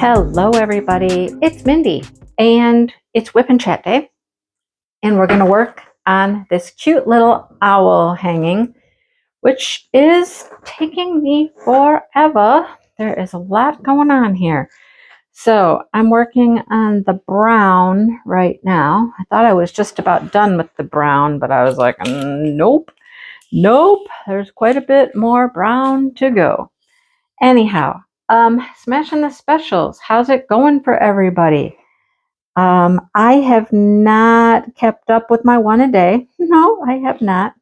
Hello everybody, it's Mindy and it's Whip and Chat Day, and we're going to work on this cute little owl hanging, which is taking me forever. There is a lot going on here. So I'm working on the brown right now. I thought I was just about done with the brown, but I was like, nope, there's quite a bit more brown to go. Anyhow, smashing the specials. How's it going for everybody? I have not kept up with my one a day. No, I have not.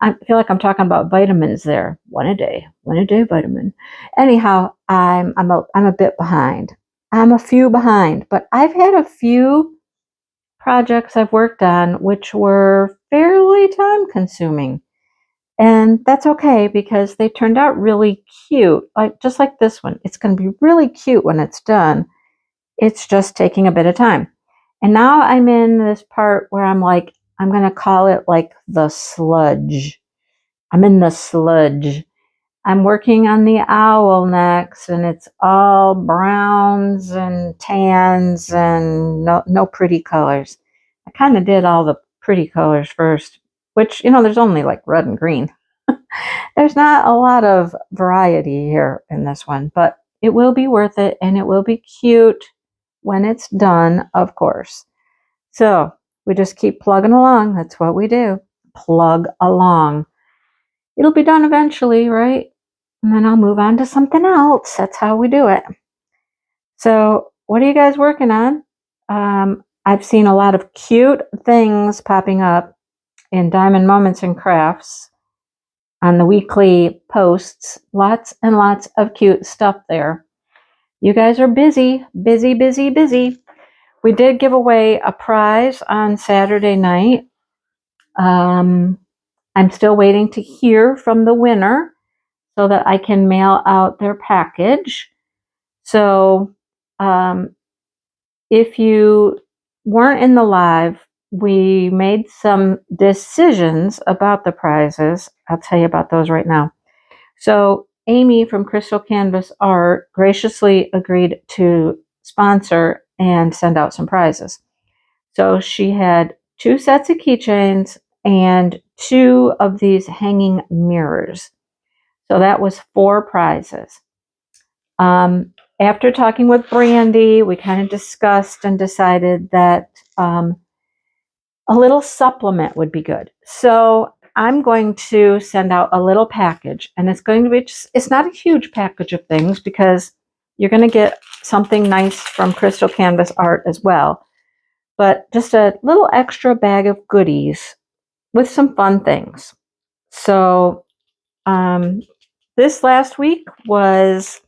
I feel like I'm talking about vitamins there. One a day vitamin. Anyhow, I'm a bit behind. I'm a few behind, but I've had a few projects I've worked on which were fairly time consuming. And that's okay because they turned out really cute, just like this one. It's going to be really cute when it's done. It's just taking a bit of time. And now I'm in this part where I'm going to call it like the sludge. I'm in the sludge. I'm working on the owl next, and it's all browns and tans and no pretty colors. I kind of did all the pretty colors first, which, there's only like red and green. There's not a lot of variety here in this one, but it will be worth it and it will be cute when it's done, of course. So we just keep plugging along. That's what we do. Plug along. It'll be done eventually, right? And then I'll move on to something else. That's how we do it. So what are you guys working on? I've seen a lot of cute things popping up in Diamond Moments and Krafts on the weekly posts. Lots and lots of cute stuff there. You guys are busy. We did give away a prize on Saturday night. I'm still waiting to hear from the winner so that I can mail out their package. So if you weren't in the live, we made some decisions about the prizes. I'll tell you about those right now. So Amy from Crystal Canvas Art graciously agreed to sponsor and send out some prizes. So she had 2 sets of keychains and 2 of these hanging mirrors. So that was 4 prizes. After talking with Brandy, we kind of discussed and decided that a little supplement would be good. So I'm going to send out a little package, and it's going to be it's not a huge package of things because you're going to get something nice from Crystal Canvas Art as well, but just a little extra bag of goodies with some fun things. So this last week was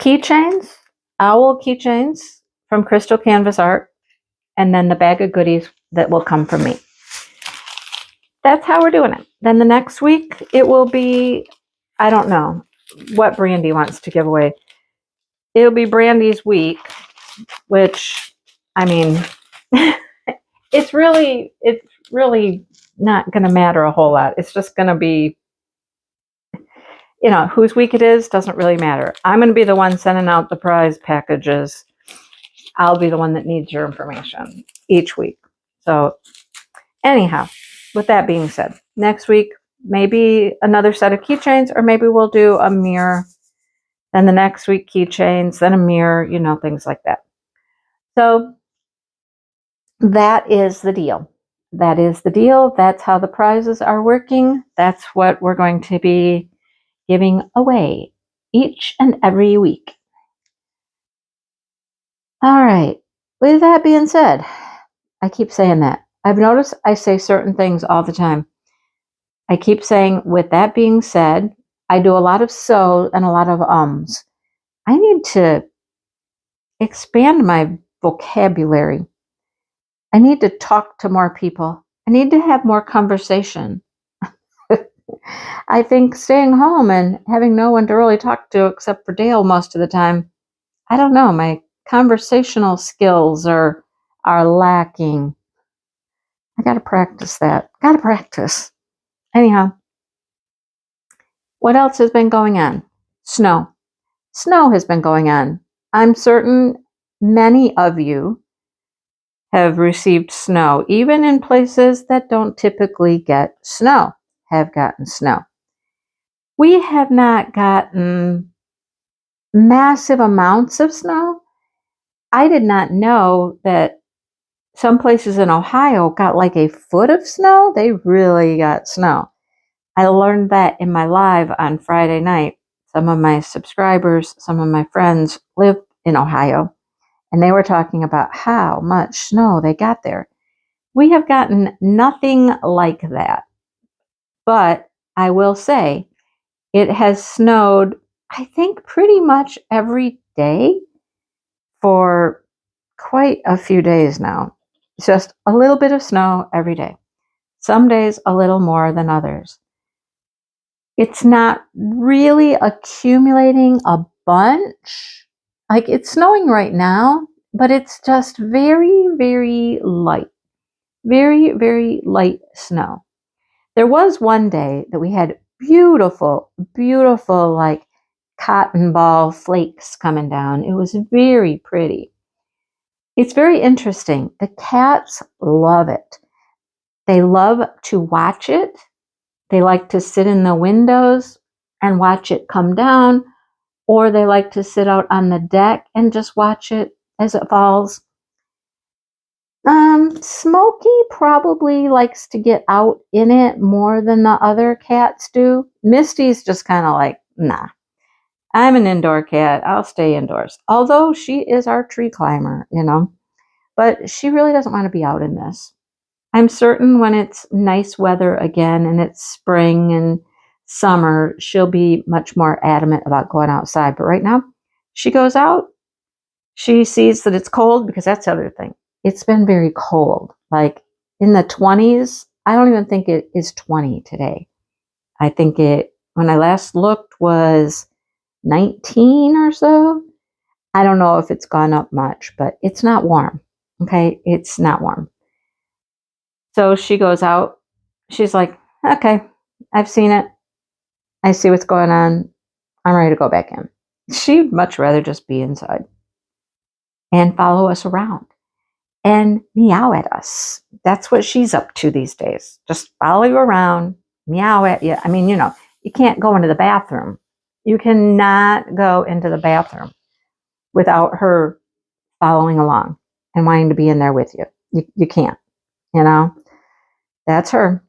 keychains, owl keychains from Crystal Canvas Art, and then the bag of goodies that will come from me. That's how we're doing it. Then the next week, it will be, I don't know what Brandy wants to give away. It'll be Brandy's week, which, I mean, it's really not going to matter a whole lot. It's just going to be, whose week it is doesn't really matter. I'm going to be the one sending out the prize packages. I'll be the one that needs your information each week. So anyhow, with that being said, next week, maybe another set of keychains, or maybe we'll do a mirror. Then the next week, keychains, then a mirror, things like that. So that is the deal. That's how the prizes are working. That's what we're going to be giving away each and every week. All right. With that being said, I keep saying that. I've noticed I say certain things all the time. I keep saying, with that being said, I do a lot of so and a lot of ums. I need to expand my vocabulary. I need to talk to more people. I need to have more conversation. I think staying home and having no one to really talk to except for Dale most of the time, I don't know, my conversational skills are lacking. I got to practice that. Anyhow, what else has been going on? Snow has been going on. I'm certain many of you have received snow, even in places that don't typically get snow, have gotten snow. We have not gotten massive amounts of snow. I did not know that some places in Ohio got like a foot of snow. They really got snow. I learned that in my live on Friday night. Some of my subscribers, some of my friends live in Ohio, and they were talking about how much snow they got there. We have gotten nothing like that. But I will say it has snowed, I think, pretty much every day for quite a few days now. It's just a little bit of snow every day. Some days a little more than others. It's not really accumulating a bunch. Like it's snowing right now, but it's just very, very light. Very, very light snow. There was one day that we had beautiful, beautiful, like cotton ball flakes coming down. It was very pretty. It's very interesting. The cats love it. They love to watch it. They like to sit in the windows and watch it come down, or they like to sit out on the deck and just watch it as it falls. Smokey probably likes to get out in it more than the other cats do. Misty's just kind of like, nah, I'm an indoor cat. I'll stay indoors. Although she is our tree climber, but she really doesn't want to be out in this. I'm certain when it's nice weather again and it's spring and summer, she'll be much more adamant about going outside. But right now, she goes out. She sees that it's cold because that's the other thing. It's been very cold, like in the 20s. I don't even think it is 20 today. I think when I last looked, was 19 or so. I don't know if it's gone up much, but it's not warm. Okay, it's not warm. So she goes out. She's like, okay, I've seen it. I see what's going on. I'm ready to go back in. She'd much rather just be inside and follow us around and meow at us. That's what she's up to these days. Just follow you around, meow at you. I mean, you can't go into the bathroom. You cannot go into the bathroom without her following along and wanting to be in there with you. You can't, That's her.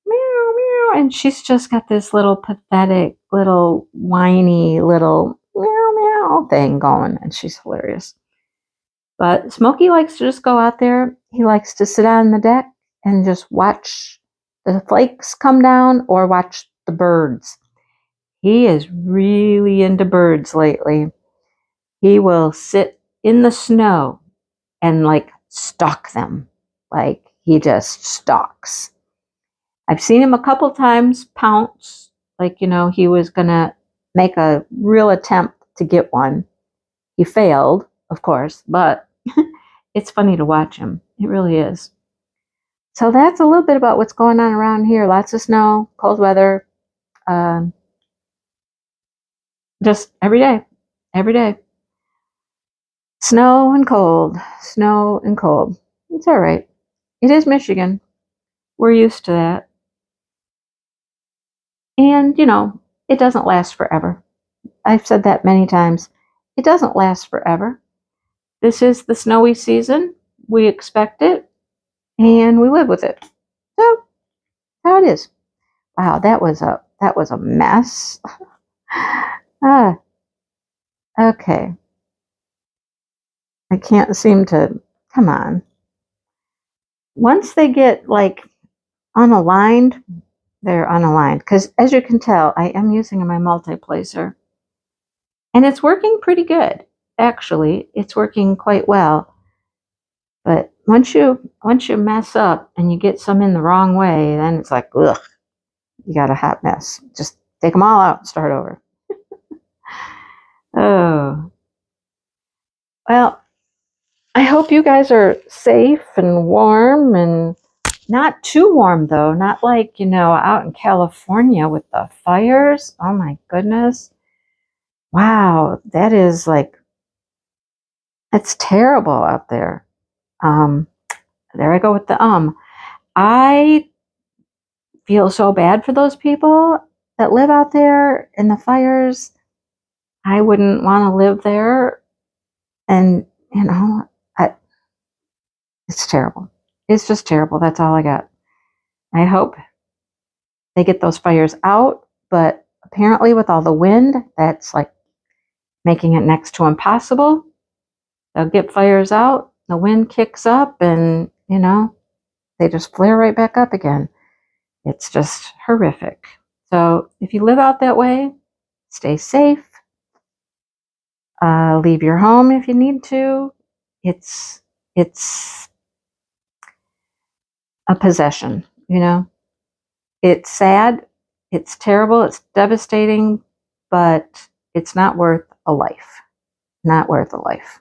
Meow, meow. And she's just got this little pathetic, little whiny, little meow, meow thing going. And she's hilarious. But Smokey likes to just go out there. He likes to sit on the deck and just watch the flakes come down or watch the birds. He is really into birds lately. He will sit in the snow and stalk them. Like he just stalks. I've seen him a couple times pounce. He was going to make a real attempt to get one. He failed, of course, but it's funny to watch him. It really is. So that's a little bit about what's going on around here. Lots of snow, cold weather, just every day, every day. Snow and cold, snow and cold. It's all right. It is Michigan. We're used to that. And, it doesn't last forever. I've said that many times. It doesn't last forever. This is the snowy season. We expect it, and we live with it. So, how it is. Wow, that was a mess. Okay. I can't seem to. Come on. Once they get unaligned, they're unaligned. Because as you can tell, I am using my multiplacer, and it's working pretty good. Actually, it's working quite well. But once you mess up and you get some in the wrong way, then it's like, ugh, you got a hot mess. Just take them all out and start over. Oh. Well, I hope you guys are safe and warm and not too warm, though. Not out in California with the fires. Oh, my goodness. Wow, that is It's terrible out there. There I go with the I feel so bad for those people that live out there in the fires. I wouldn't want to live there. And, it's terrible. It's just terrible. That's all I got. I hope they get those fires out. But apparently, with all the wind, that's like making it next to impossible. They'll get fires out, the wind kicks up, and, they just flare right back up again. It's just horrific. So if you live out that way, stay safe. Leave your home if you need to. It's a possession, It's sad, it's terrible, it's devastating, but it's not worth a life. Not worth a life.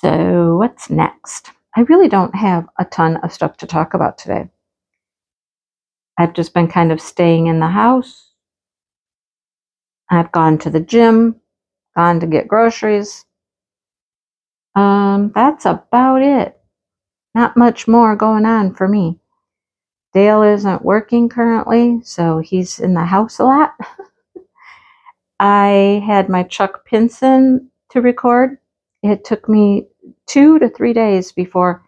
So what's next? I really don't have a ton of stuff to talk about today. I've just been kind of staying in the house. I've gone to the gym, gone to get groceries. That's about it. Not much more going on for me. Dale isn't working currently, so he's in the house a lot. I had my Chuck Pinson to record. It took me 2 to 3 days before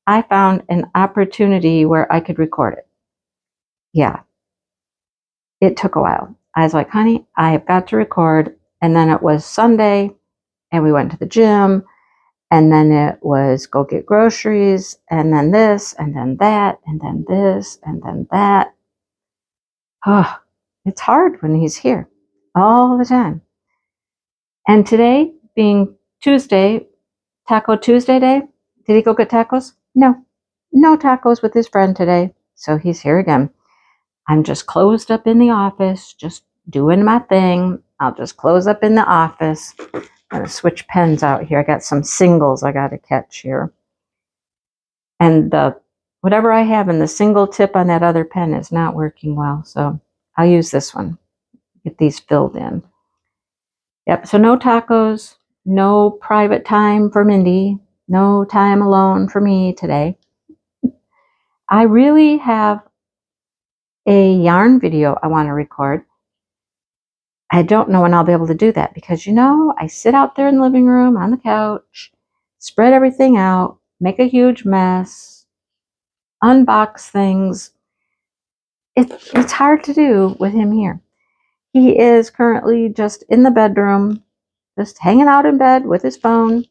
I found an opportunity where I could record it. Yeah, it took a while. I was like, honey, I have got to record. And then it was Sunday, and we went to the gym. And then it was go get groceries, and then this, and then that, and then this, and then that. Oh, it's hard when he's here all the time. And today, being Tuesday, Taco Tuesday day, did he go get tacos? No. No tacos with his friend today. So he's here again. I'm just closed up in the office, just doing my thing. I'll just close up in the office. I'm going to switch pens out here. I got some singles I got to catch here. And whatever I have in the single tip on that other pen is not working well. So I'll use this one. Get these filled in. Yep, so no tacos, no private time for Mindy, no time alone for me today. I really have a yarn video I want to record. I don't know when I'll be able to do that because, I sit out there in the living room on the couch, spread everything out, make a huge mess, unbox things. It's hard to do with him here. He is currently just in the bedroom, just hanging out in bed with his phone.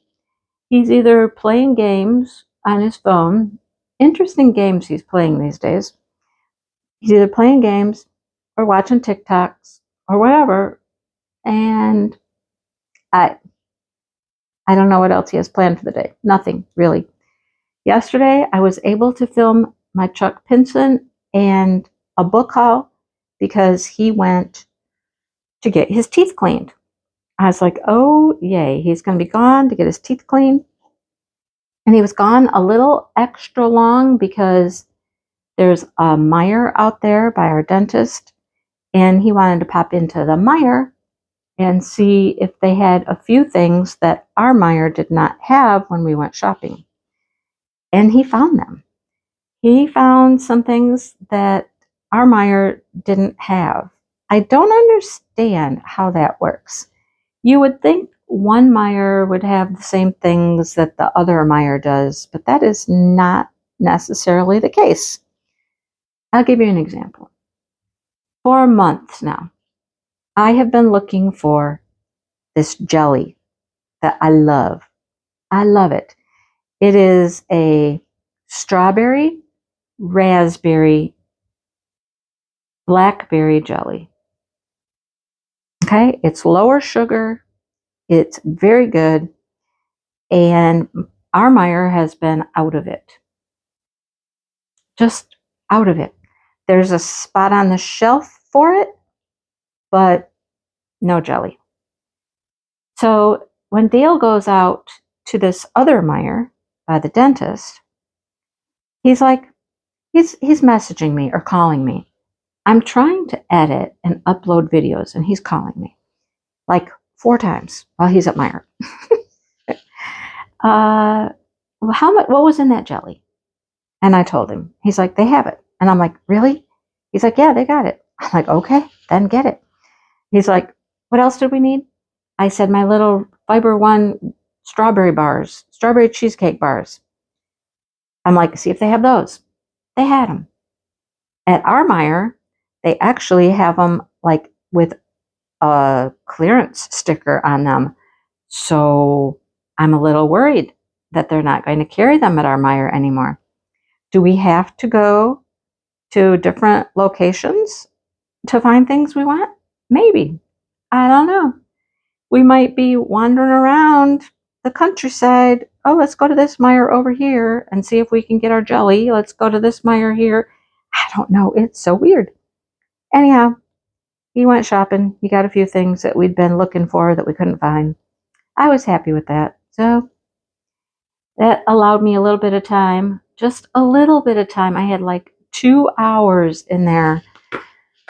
He's either playing games on his phone, interesting games he's playing these days. He's either playing games or watching TikToks or whatever. And I don't know what else he has planned for the day. Nothing, really. Yesterday, I was able to film my Chuck Pinson and a book haul because he went to get his teeth cleaned. I was like, oh, yay, he's going to be gone to get his teeth cleaned. And he was gone a little extra long because there's a Meijer out there by our dentist, and he wanted to pop into the Meijer and see if they had a few things that our Meijer did not have when we went shopping. And he found them. He found some things that our Meijer didn't have. I don't understand how that works. You would think one Meijer would have the same things that the other Meijer does, but that is not necessarily the case. I'll give you an example. For months now, I have been looking for this jelly that I love. I love it. It is a strawberry, raspberry, blackberry jelly. Okay, it's lower sugar. It's very good. And our Meijer has been out of it. Just out of it. There's a spot on the shelf for it, but no jelly. So when Dale goes out to this other Meijer by the dentist, he's messaging me or calling me. I'm trying to edit and upload videos, and he's calling me like 4 times while he's at Meijer. How much? What was in that jelly? And I told him. He's like, they have it. And I'm like, really? He's like, yeah, they got it. I'm like, okay, then get it. He's like, what else did we need? I said, my little Fiber One strawberry bars, strawberry cheesecake bars. I'm like, see if they have those. They had them. At our Meijer, they actually have them like with a clearance sticker on them. So I'm a little worried that they're not going to carry them at our Meijer anymore. Do we have to go to different locations to find things we want? Maybe. I don't know. We might be wandering around the countryside. Oh, let's go to this Meijer over here and see if we can get our jelly. Let's go to this Meijer here. I don't know. It's so weird. Anyhow, he went shopping. He got a few things that we'd been looking for that we couldn't find. I was happy with that. So that allowed me a little bit of time, just a little bit of time. I had like 2 hours in there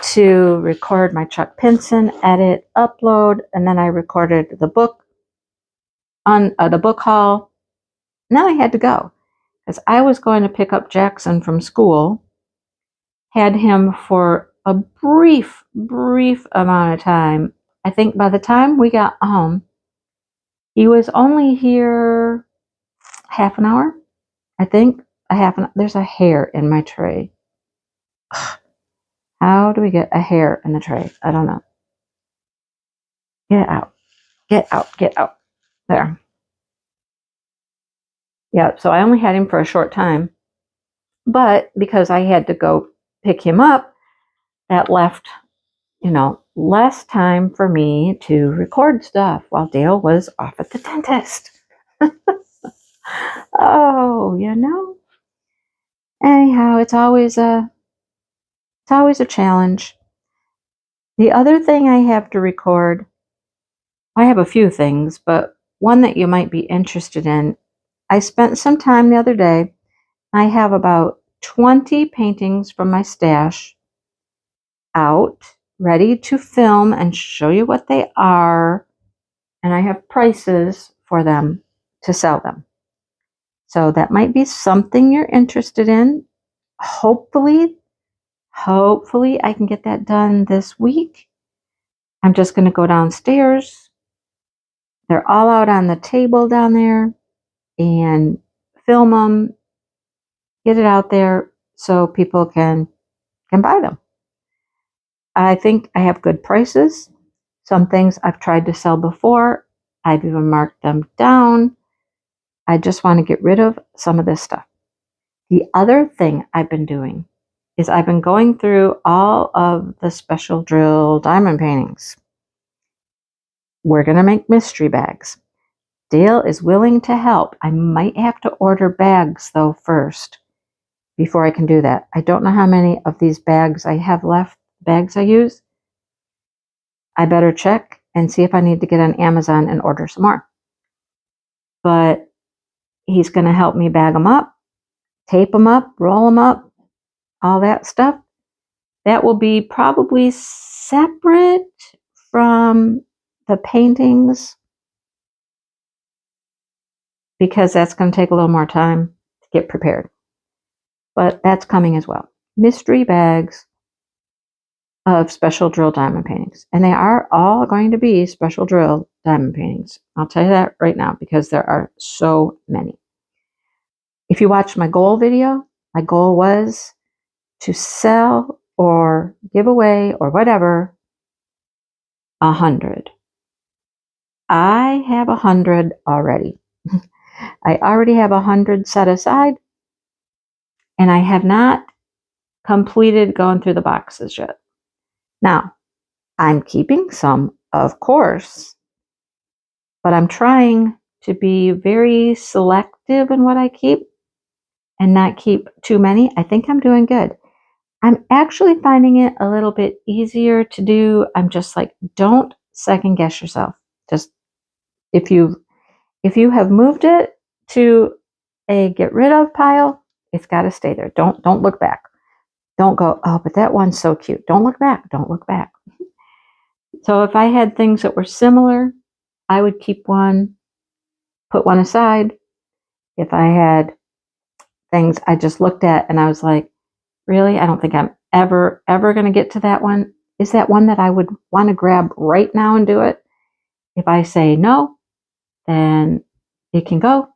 to record my Chuck Pinson, edit, upload, and then I recorded the book on the book haul. Now I had to go because I was going to pick up Jackson from school, had him for a brief amount of time. I think by the time we got home, he was only here half an hour. I think there's a hair in my tray. How do we get a hair in the tray? I don't know. Get out. Get out. Get out. There. Yeah, so I only had him for a short time. But because I had to go pick him up, that left, less time for me to record stuff while Dale was off at the dentist. Oh, Anyhow, it's always a challenge. The other thing I have to record, I have a few things, but one that you might be interested in, I spent some time the other day. I have about 20 paintings from my stash out, ready to film and show you what they are, and I have prices for them to sell them. So that might be something you're interested in. Hopefully I can get that done this week. I'm just going to go downstairs. They're all out on the table down there and film them, get it out there so people can buy them. I think I have good prices. Some things I've tried to sell before. I've even marked them down. I just want to get rid of some of this stuff. The other thing I've been doing is I've been going through all of the special drill diamond paintings. We're going to make mystery bags. Dale is willing to help. I might have to order bags though first before I can do that. I don't know how many of these bags I have left, bags I use. I better check and see if I need to get on Amazon and order some more. But he's going to help me bag them up, tape them up, roll them up, all that stuff. That will be probably separate from the paintings because that's going to take a little more time to get prepared. But that's coming as well. Mystery bags of special drill diamond paintings. And they are all going to be special drill diamond paintings. I'll tell you that right now because there are so many. If you watched my goal video, my goal was to sell or give away or whatever 100. I have 100 already. I already have 100 set aside, and I have not completed going through the boxes yet. Now, I'm keeping some, of course, but I'm trying to be very selective in what I keep and not keep too many. I think I'm doing good. I'm actually finding it a little bit easier to do. I'm just like, don't second guess yourself. Just if you have moved it to a get rid of pile, it's got to stay there. Don't look back. Don't go, oh, but that one's so cute. Don't look back. Don't look back. So if I had things that were similar, I would keep one, put one aside. If I had things I just looked at and I was like, really, I don't think I'm ever going to get to that one. Is that one that I would want to grab right now and do it? If I say no, then it can go.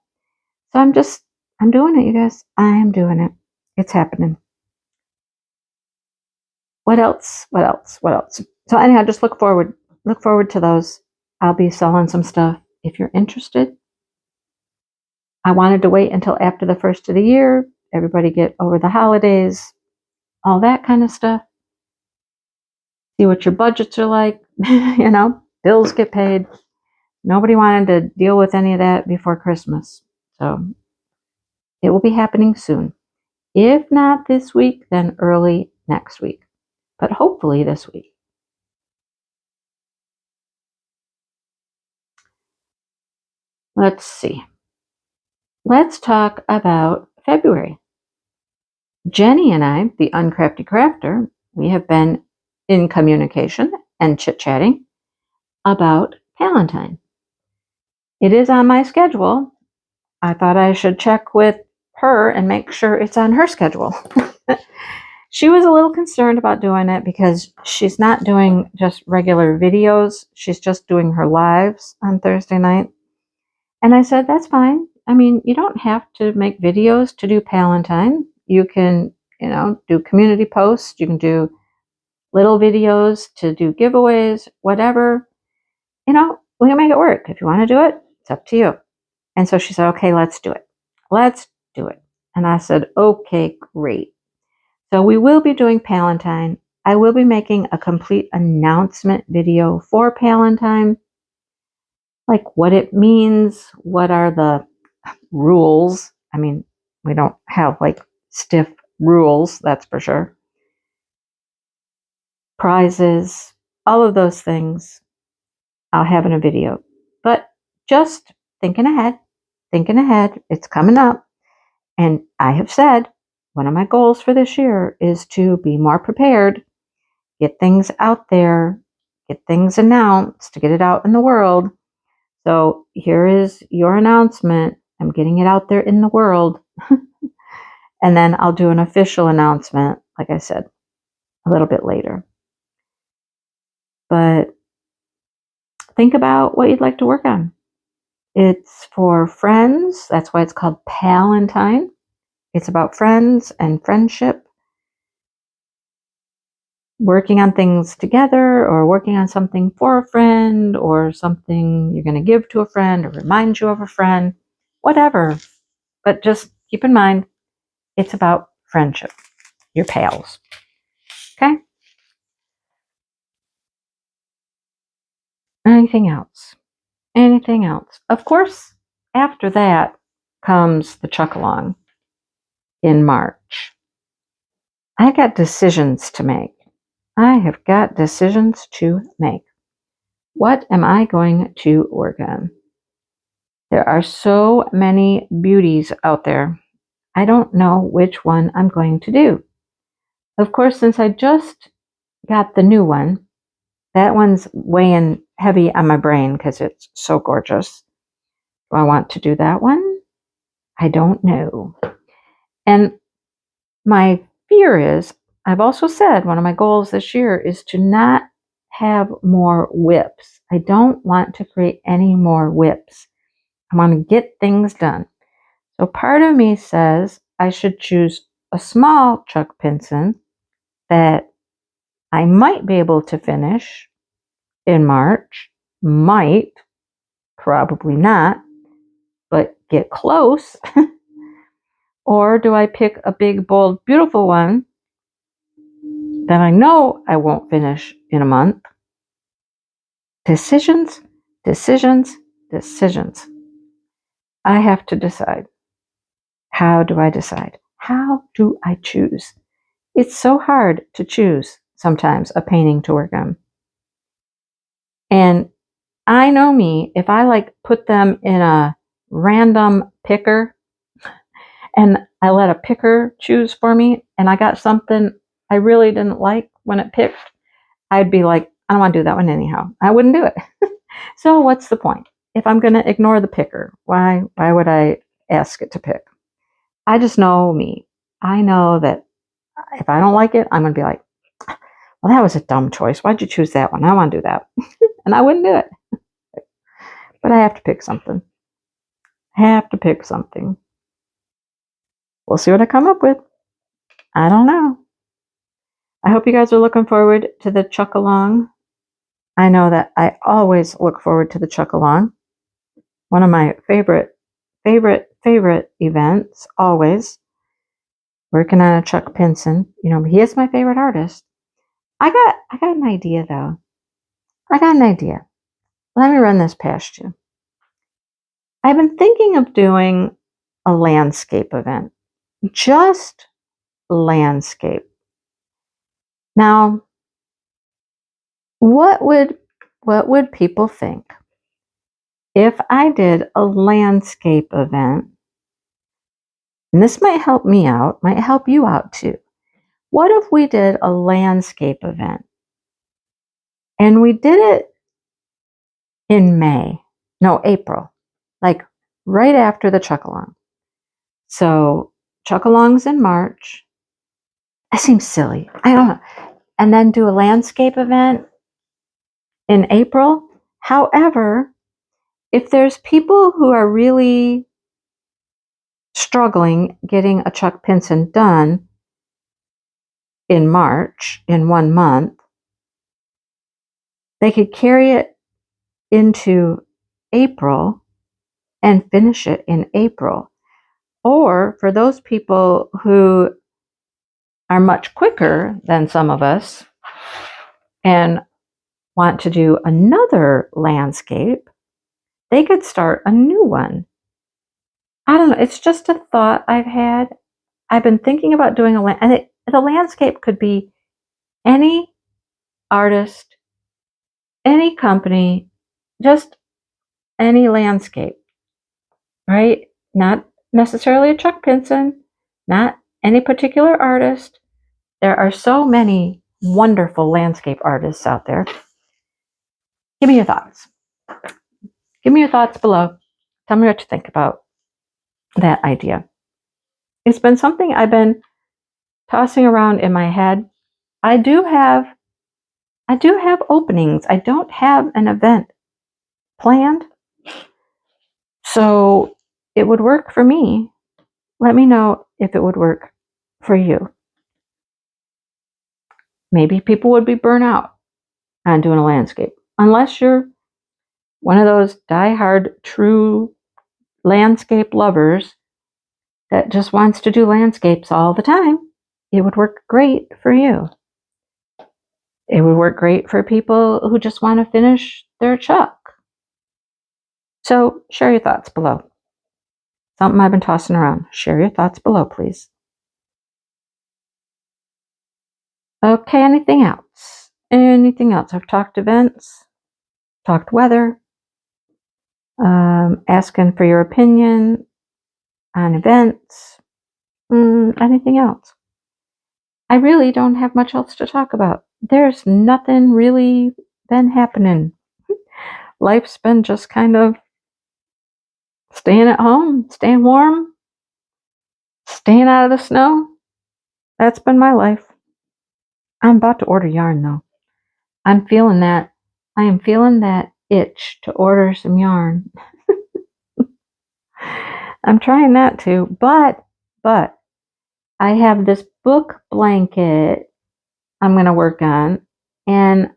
So I'm doing it, you guys. I am doing it. It's happening. What else? What else? What else? So anyhow, just look forward to those. I'll be selling some stuff if you're interested. I wanted to wait until after the first of the year, everybody get over the holidays, all that kind of stuff. See what your budgets are like, bills get paid. Nobody wanted to deal with any of that before Christmas. So it will be happening soon. If not this week, then early next week. But hopefully this week. Let's see. Let's talk about February. Jenny and I, the Uncrafty Crafter, we have been in communication and chit-chatting about Valentine. It is on my schedule. I thought I should check with her and make sure it's on her schedule. She was a little concerned about doing it because she's not doing just regular videos. She's just doing her lives on Thursday night. And I said, that's fine. I mean, you don't have to make videos to do Valentine. You can, do community posts. You can do little videos to do giveaways, whatever. We can make it work. If you want to do it, it's up to you. And so she said, okay, let's do it. Let's do it. And I said, okay, great. So we will be doing Valentine. I will be making a complete announcement video for Valentine, like what it means, what are the rules. I mean, we don't have like stiff rules, that's for sure. Prizes, all of those things I'll have in a video. But just thinking ahead, it's coming up. And I have said, one of my goals for this year is to be more prepared, get things out there, get things announced, to get it out in the world. So here is your announcement. I'm getting it out there in the world. And then I'll do an official announcement, like I said, a little bit later. But think about what you'd like to work on. It's for friends. That's why it's called Valentine. It's about friends and friendship, working on things together or working on something for a friend or something you're going to give to a friend or remind you of a friend, whatever. But just keep in mind, it's about friendship, your pals. Okay? Anything else? Anything else? Of course, after that comes the chuck-along in March. I got decisions to make. I have got decisions to make. What am I going to work on? There are so many beauties out there. I don't know which one I'm going to do. Of course, since I just got the new one, that one's weighing heavy on my brain because it's so gorgeous. Do I want to do that one? I don't know. And my fear is, I've also said one of my goals this year is to not have more WIPs. I don't want to create any more WIPs. I want to get things done. So part of me says I should choose a small chuck pinson that I might be able to finish in March. Might, probably not, but get close. Or do I pick a big, bold, beautiful one that I know I won't finish in a month? Decisions, decisions, decisions. I have to decide. How do I decide? How do I choose? It's so hard to choose sometimes a painting to work on. And I know me, if I put them in a random picker and I let a picker choose for me and I got something I really didn't like when it picked, I'd be like, I don't want to do that one anyhow. I wouldn't do it. So what's the point? If I'm going to ignore the picker, why would I ask it to pick? I just know me. I know that if I don't like it, I'm going to be like, well, that was a dumb choice. Why'd you choose that one? I want to do that. And I wouldn't do it. But I have to pick something. We'll see what I come up with. I don't know. I hope you guys are looking forward to the Chuck Along. I know that I always look forward to the Chuck Along. One of my favorite events, always. Working on a Chuck Pinson. You know, he is my favorite artist. I got an idea, though. I got an idea. Let me run this past you. I've been thinking of doing a landscape event. Just landscape. Now, what would people think if I did a landscape event? And this might help me out, might help you out too. What if we did a landscape event and we did it in April, like right after the Chuck-along. So Chuck-along's in March. That seems silly. I don't know. And then do a landscape event in April. However, if there's people who are really struggling getting a Chuck Pinson done in March, in 1 month, they could carry it into April and finish it in April. Or for those people who are much quicker than some of us and want to do another landscape, they could start a new one. I don't know. It's just a thought I've had. I've been thinking about doing the landscape could be any artist, any company, just any landscape, right? Not necessarily a Chuck Pinson, not any particular artist. There are so many wonderful landscape artists out there. Give me your thoughts. Give me your thoughts below. Tell me what you think about that idea. It's been something I've been tossing around in my head. I do have openings. I don't have an event planned. So it would work for me. Let me know if it would work for you. Maybe people would be burnt out on doing a landscape. Unless you're one of those die-hard true landscape lovers that just wants to do landscapes all the time, it would work great for you. It would work great for people who just want to finish their Chuck. So share your thoughts below. Something I've been tossing around. Share your thoughts below, please. Okay, anything else? Anything else? I've talked events, talked weather, asking for your opinion on events, anything else. I really don't have much else to talk about. There's nothing really been happening. Life's been just kind of staying at home, staying warm, staying out of the snow. That's been my life. I'm about to order yarn though. I'm feeling that. I am feeling that itch to order some yarn. I'm trying not to, but I have this book blanket I'm going to work on, and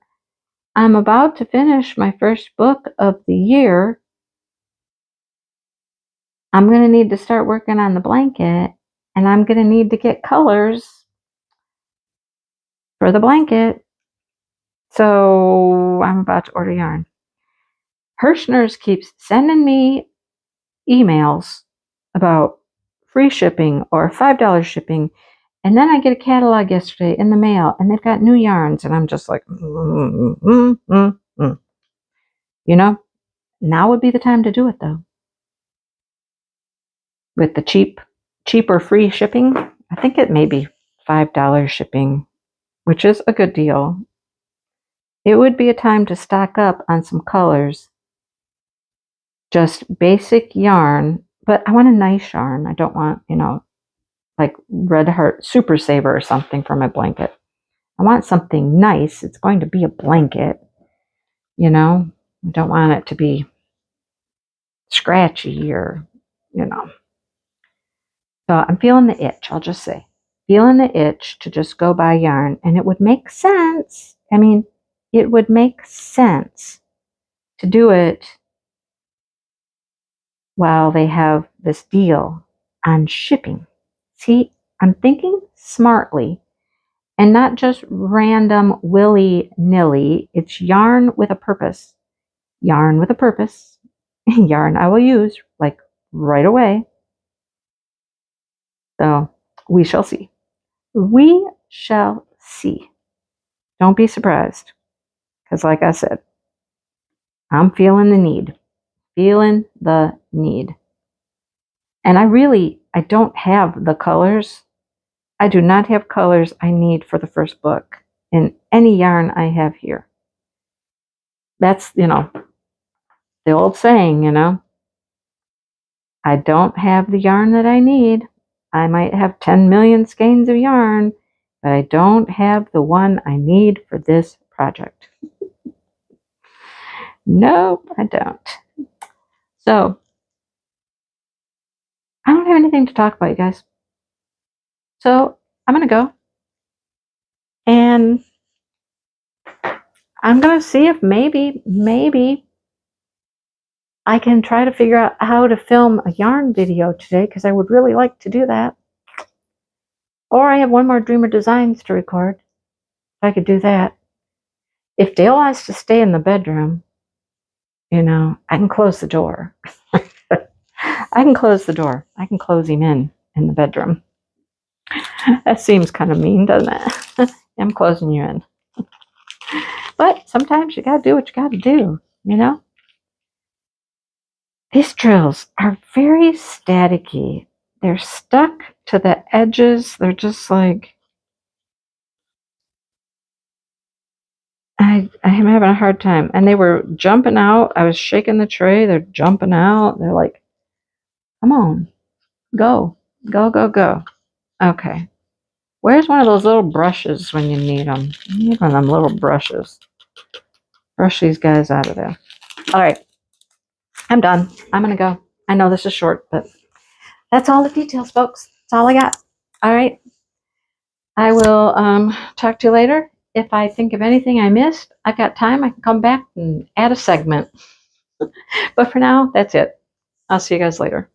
I'm about to finish my first book of the year. I'm going to need to start working on the blanket, and I'm going to need to get colors for the blanket. So I'm about to order yarn. Hirschner's keeps sending me emails about free shipping or $5 shipping. And then I get a catalog yesterday in the mail, and they've got new yarns, and I'm just like, You know, now would be the time to do it, though. With the cheaper free shipping, I think it may be $5 shipping, which is a good deal. It would be a time to stock up on some colors just basic yarn, but I want a nice yarn. I don't want, you know, like Red Heart Super Saver or something for my blanket. I want something nice. It's going to be a blanket, you know. I don't want it to be scratchy or, you know. So I'm feeling the itch, I'll just say. Feeling the itch to just go buy yarn. And it would make sense. I mean, it would make sense to do it while they have this deal on shipping. See, I'm thinking smartly and not just random willy-nilly. It's yarn with a purpose. Yarn with a purpose. Yarn I will use like right away. So we shall see. We shall see. Don't be surprised. Because like I said, I'm feeling the need. Feeling the need. And I don't have the colors. I do not have colors I need for the first book in any yarn I have here. That's, you know, the old saying, you know. I don't have the yarn that I need. I might have 10 million skeins of yarn, but I don't have the one I need for this project. Nope, I don't. So, I don't have anything to talk about, you guys. So, I'm going to go. And I'm going to see if maybe I can try to figure out how to film a yarn video today, because I would really like to do that. Or I have one more Dreamer Designs to record. If I could do that. If Dale wants to stay in the bedroom, you know, I can close the door. I can close the door. I can close him in the bedroom. That seems kind of mean, doesn't it? I'm closing you in. But sometimes you got to do what you got to do, you know? These drills are very staticky. They're stuck to the edges. They're just like, I'm having a hard time. And they were jumping out. I was shaking the tray. They're jumping out. They're like, come on, go, go, go, go. Okay. Where's one of those little brushes when you need them? You need one of them little brushes. Brush these guys out of there. All right. I'm done. I'm going to go. I know this is short, but that's all the details, folks. That's all I got. All right. I will talk to you later. If I think of anything I missed, I've got time. I can come back and add a segment. But for now, that's it. I'll see you guys later.